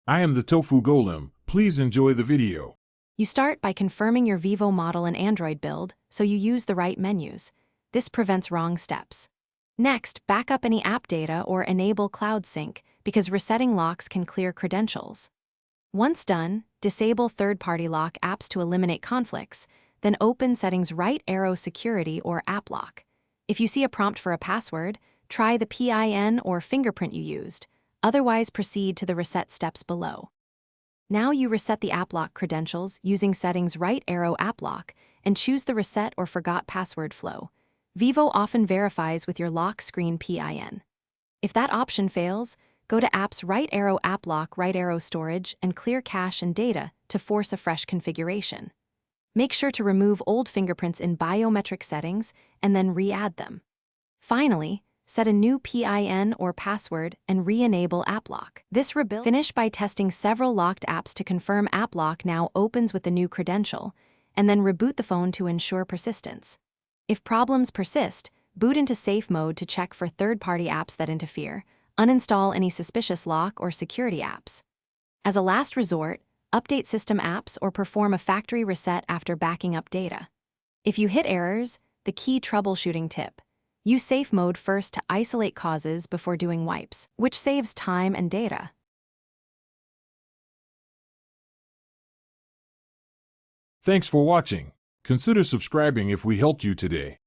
I am the Tofu Golem. Please enjoy the video. You start by confirming your Vivo model and Android build so you use the right menus. This prevents wrong steps. Next, back up any app data or enable cloud sync because resetting locks can clear credentials. Once done, disable third-party lock apps to eliminate conflicts, then open settings right arrow security or app lock. If you see a prompt for a password, try the PIN or fingerprint you used. Otherwise, proceed to the reset steps below. Now you reset the app lock credentials using settings right arrow app lock and choose the reset or forgot password flow. Vivo often verifies with your lock screen PIN. If that option fails, go to App's right arrow app lock right arrow storage and clear cache and data to force a fresh configuration. Make sure to remove old fingerprints in biometric settings and then re-add them. Finally, set a new PIN or password and re-enable app lock. This rebuild. Finish by testing several locked apps to confirm app lock now opens with the new credential, and then reboot the phone to ensure persistence. If problems persist, boot into safe mode to check for third-party apps that interfere, uninstall any suspicious lock or security apps. As a last resort, update system apps or perform a factory reset after backing up data. If you hit errors, the key troubleshooting tip: use safe mode first to isolate causes before doing wipes, which saves time and data. Thanks for watching. Consider subscribing if we helped you today.